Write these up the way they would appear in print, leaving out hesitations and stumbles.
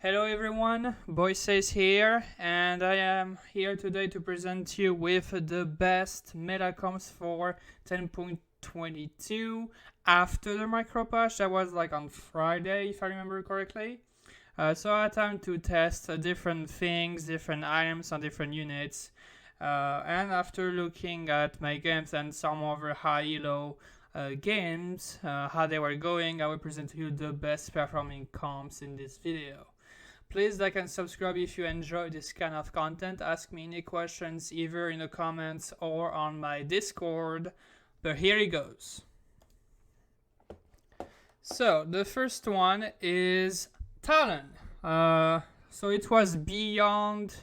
Hello everyone, Boysays here, and I am here today to present you with the best meta comps for 10.22 after the micropatch. That was like on Friday, if I remember correctly. So I had time to test different things, different items on different units, and after looking at my games and some other high elo games, how they were going, I will present you the best performing comps in this video. Please like and subscribe if you enjoy this kind of content. Ask me any questions either in the comments or on my Discord. But here it goes. So the first one is Talon. So it was beyond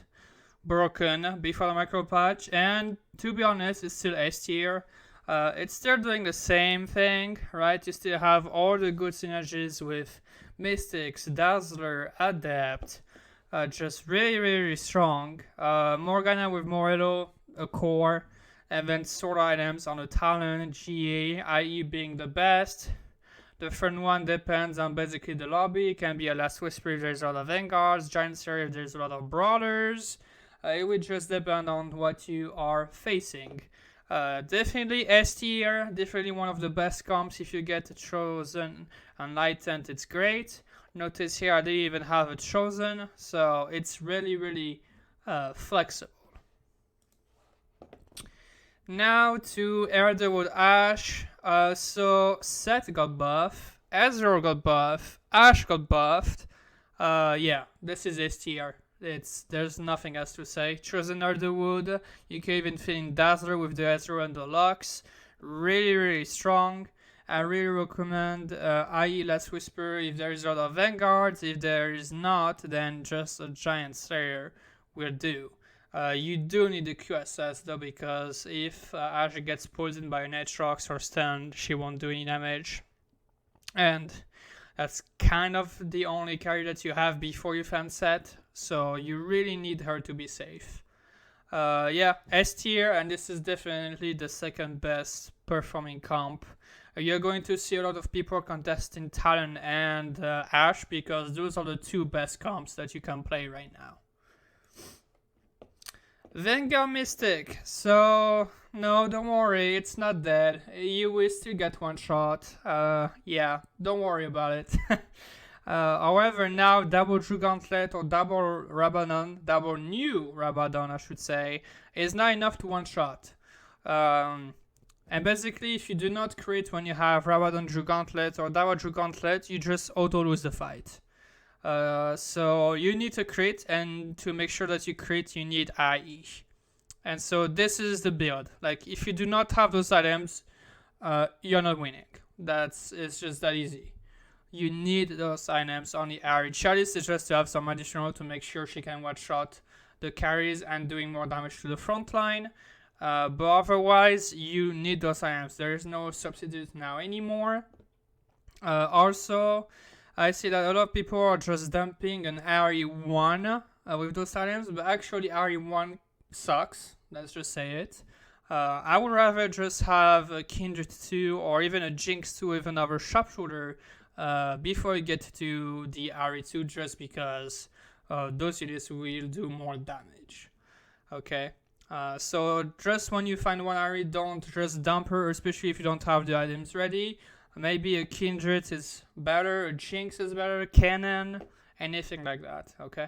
broken before the micropatch, and to be honest, it's still S tier. It's still doing the same thing, right? You still have all the good synergies with Mystics, Dazzler, Adept, just really strong. Morgana with Morello, a core, and then sword items on the Talon, GA, IE being the best. The third one depends on basically the lobby. It can be a Last Whisper if there's a lot of Vanguards, Giant Slayer if there's a lot of Brawlers. It would just depend on what you are facing. Definitely S tier, definitely one of the best comps. If you get Chosen and Lightened, it's great. Notice here I didn't even have a Chosen, so it's really flexible. Now to Erdewood Ash. So Seth got buffed, Ezreal got buffed, Ash got buffed. Yeah, this is S tier. There's nothing else to say. Chosen Erdewood, you can even fit in Dazzler with the Ezreal and the Lux. Really strong. I really recommend IE Last Whisper if there is a lot of Vanguards. If there is not, then just a Giant Slayer will do. You do need the QSS though, because if Ash gets poisoned by an Aatrox or stunned, she won't do any damage. And that's kind of the only carry that you have before you fan set, so you really need her to be safe. Yeah, S tier, and this is definitely the second best performing comp. You're going to see a lot of people contesting Talon and Ash, because those are the two best comps that you can play right now. Vanguard Mystic. So, no, don't worry, it's not dead. You will still get one shot. Yeah, don't worry about it. However, now double True Gauntlet or double Rabadon, double new Rabadon, I should say, is not enough to one shot. And basically, if you do not crit when you have Rabadon True Gauntlet or double True Gauntlet, you just auto lose the fight. So you need to crit, and to make sure that you crit, you need IE. And so this is the build. Like, if you do not have those items, you're not winning. It's just that easy. You need those items on the IE. Chalice is just to have some additional to make sure she can one-shot the carries and doing more damage to the front line. But otherwise, you need those items. There is no substitute now anymore. Also, I see that a lot of people are just dumping an RE1 with those items, but actually RE1 sucks. Let's just say it. I would rather just have a Kindred 2 or even a Jinx 2 with another sharpshooter before you get to the RE2, just because those units will do more damage. Okay. So just when you find one RE, don't just dump her, especially if you don't have the items ready. Maybe a Kindred is better, a Jinx is better, Cannon, anything like that, okay?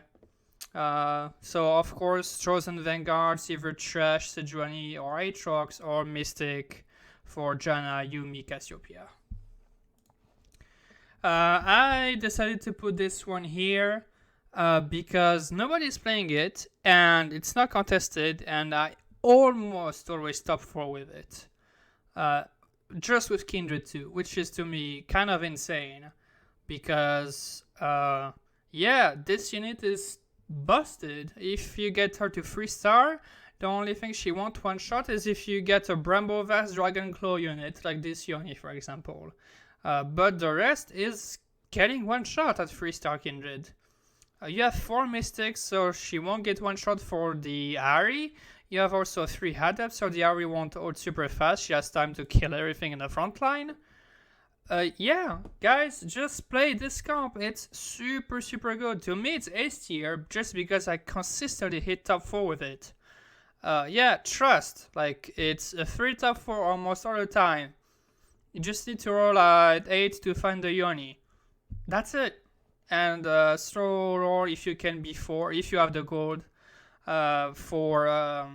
So, of course, Chosen Vanguards, either Trash, Sejuani, or Aatrox, or Mystic for Janna, Yuumi, Cassiopeia. I decided to put this one here because nobody's playing it, and it's not contested, and I almost always top 4 with it. Just with Kindred 2, which is to me kind of insane, because yeah, this unit is busted. If you get her to 3-star, the only thing she won't one shot is if you get a Bramble Vast Dragon Claw unit, like this Yoni for example. But the rest is getting one shot at 3-star Kindred. You have 4 Mystics, so she won't get one shot for the Ahri. You have also 3 Adepts, so the Ahri won't ult super fast. She has time to kill everything in the front line. Yeah, guys, just play this comp. It's super, super good. To me, it's S tier just because I consistently hit top 4 with it. Yeah, trust. Like, it's a 3 top 4 almost all the time. You just need to roll at 8 to find the Yoni. That's it. And throw roll if you can before, if you have the gold for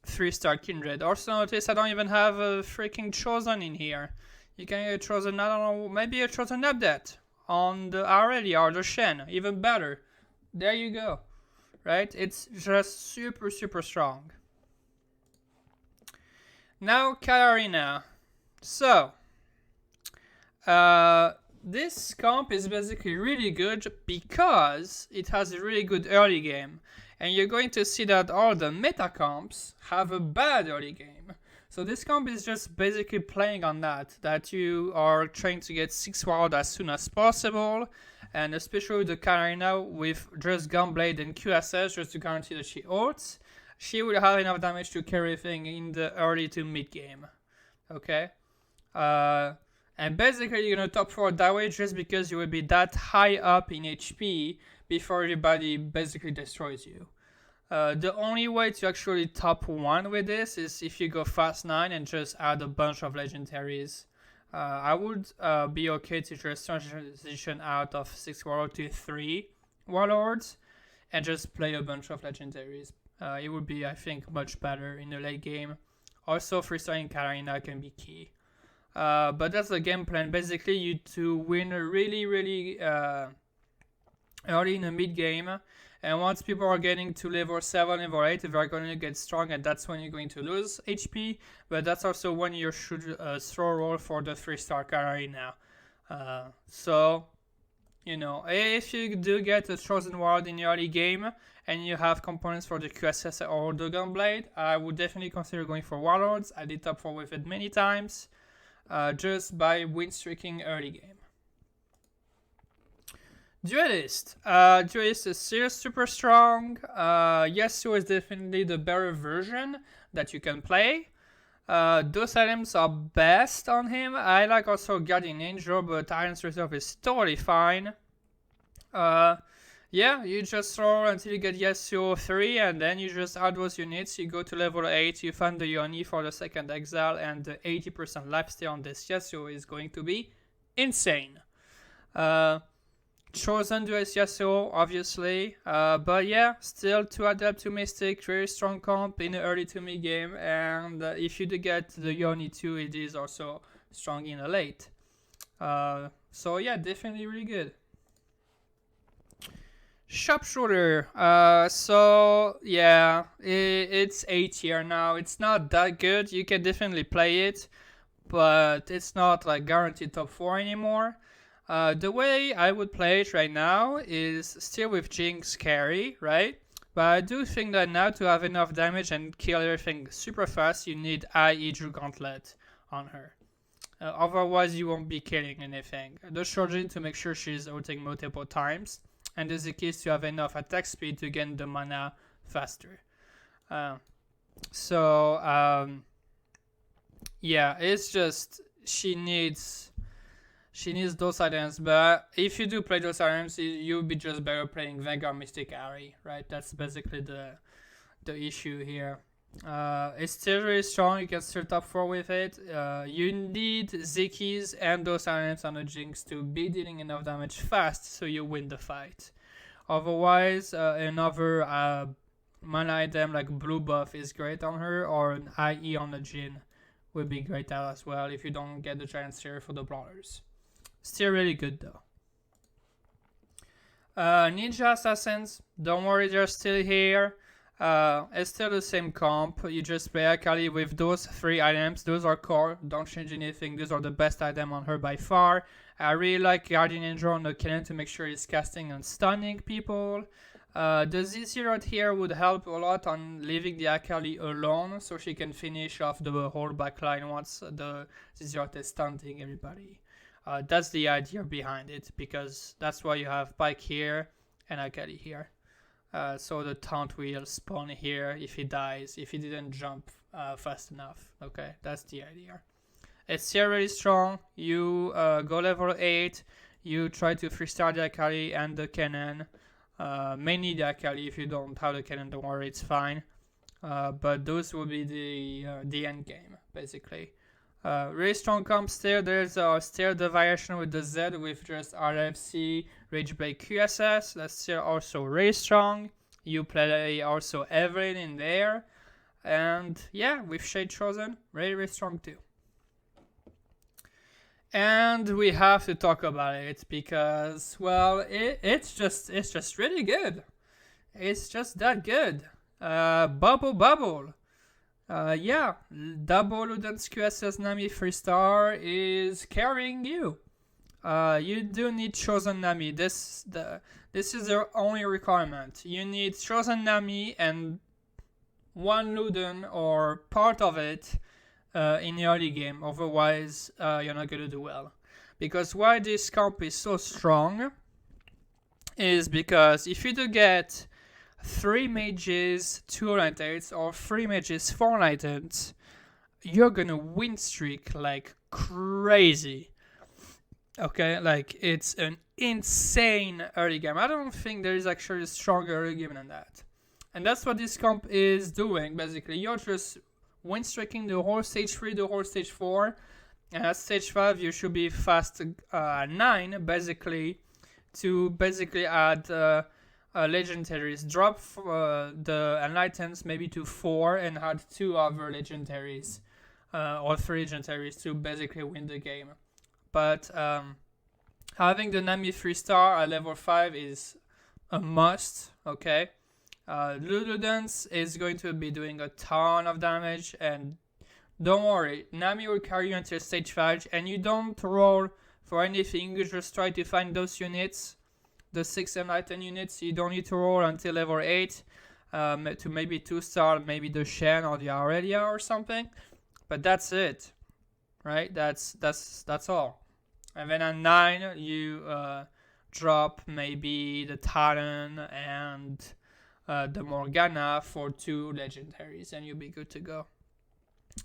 3-star Kindred. Also notice I don't even have a freaking Chosen in here. You can get a Chosen, I don't know, maybe a Chosen update on the Aurelia or the Shen. Even better. There you go. Right? It's just super, super strong. Now, Calorie now. So, this comp is basically really good because it has a really good early game. And you're going to see that all the meta comps have a bad early game. So this comp is just basically playing on that you are trying to get 6 Warlord as soon as possible. And especially with the Calorie now with just Gunblade and QSS just to guarantee that she ults. She will have enough damage to carry everything in the early to mid game. Okay? And basically you're gonna top 4 that way just because you will be that high up in HP before everybody basically destroys you. The only way to actually top 1 with this is if you go fast 9 and just add a bunch of legendaries. I would be okay to just transition out of 6 Warlord to 3 Warlords and just play a bunch of legendaries. It would be, I think, much better in the late game. Also, freestyling Katarina can be key. But that's the game plan. Basically, you to win really, really early in the mid game. And once people are getting to level 7, level 8, they're going to get strong, and that's when you're going to lose HP. But that's also when you should throw roll for the 3-star Calorie now. So, you know, if you do get a Chosen Warlord in the early game, and you have components for the QSS or the Gunblade, I would definitely consider going for Warlords. I did top 4 with it many times. Just by win streaking early game. Duelist. Duelist is still super strong. Yasuo is definitely the better version that you can play. Those items are best on him. I like also Guardian Angel, but Iron's Reserve is totally fine. Yeah, you just roll until you get Yasuo 3, and then you just add those units. You go to level 8, you find the Yoni for the second exile, and the 80% lifesteal on this Yasuo is going to be insane. Chosen duelist Yasuo, obviously, but yeah, still 2 adapt to Mystic, very strong comp in the early to mid game, and if you do get the Yoni too, it is also strong in the late. So yeah, definitely really good. Sharpshooter. So yeah, it's A tier now. It's not that good. You can definitely play it, but it's not like guaranteed top 4 anymore. The way I would play it right now is still with Jinx carry, right? But I do think that now to have enough damage and kill everything super fast, you need IE Drew Gauntlet on her. Otherwise, you won't be killing anything. The Shojin to make sure she's ulting multiple times. And the key is to have enough attack speed to get the mana faster. Yeah, it's just she needs those items. But if you do play those items, you'll be just better playing Vanguard Mystic Ari, right? That's basically the issue here. It's still really strong. You can still top 4 with it. You need Zikis and those items on the Jinx to be dealing enough damage fast so you win the fight. Otherwise, another mana item like blue buff is great on her, or an IE on the Jhin would be great out as well if you don't get the Giant Slayer for the Brawlers. Still really good though. Ninja Assassins, don't worry, they're still here. It's still the same comp. You just play Akali with those 3 items. Those are core. Don't change anything. Those are the best item on her by far. I really like Guardian Angel on the cannon to make sure he's casting and stunning people. The ZZ right here would help a lot on leaving the Akali alone so she can finish off the whole backline once the ZZ is stunting everybody. That's the idea behind it, because that's why you have Pike here and Akali here. So the taunt will spawn here if he dies, if he didn't jump fast enough. Okay, that's the idea. It's still really strong. You go level 8, you try to freestyle the Akali and the cannon. Mainly the Akali. If you don't have the cannon, don't worry, it's fine. But those will be the end game, basically. Really strong comp still. There's still the variation with the Z with just RFC, Rageblade QSS. That's still also really strong. You play also Evelyn in there. And yeah, with Shade Chosen, really, really strong too. And we have to talk about it because, well, it's just really good. It's just that good. Bubble. Yeah, double Luden's QSS Nami 3-star is carrying you. You do need Chosen Nami. This is the only requirement. You need Chosen Nami and one Luden or part of it in the early game. Otherwise, you're not gonna do well. Because why this comp is so strong is because if you do get 3 mages, 2 lanterns, or 3 mages, 4 lanterns, you're gonna win streak like crazy. Okay, like it's an insane early game. I don't think there is actually a stronger early game than that. And that's what this comp is doing, basically. You're just win streaking the whole stage 3, the whole stage 4. And at stage 5, you should be fast 9, basically, to basically add legendaries. Drop the enlightens maybe to 4 and add 2 other legendaries. Or 3 legendaries to basically win the game. But having the Nami 3-star at level 5 is a must, okay? Ludens is going to be doing a ton of damage, and don't worry, Nami will carry you until stage 5, and you don't roll for anything, you just try to find those units, the 6 enlightened units. You don't need to roll until level 8, to maybe 2-star, maybe the Shen or the Aurelia or something, but that's it, right? That's all. And then at 9, you drop maybe the Talon and the Morgana for 2 legendaries, and you'll be good to go.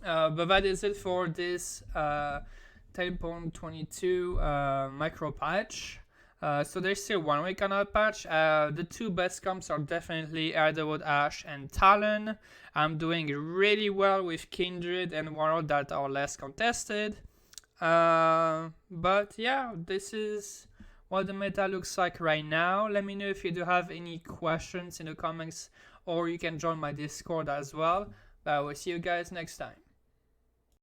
But that is it for this 10.22 Micropatch. So there's still 1 week on that patch. The 2 best comps are definitely Elderwood Ash and Talon. I'm doing really well with Kindred and Warlord that are less contested. But yeah, this is what the meta looks like right now. Let me know if you do have any questions in the comments, or you can join my Discord as well. But I will see you guys next time.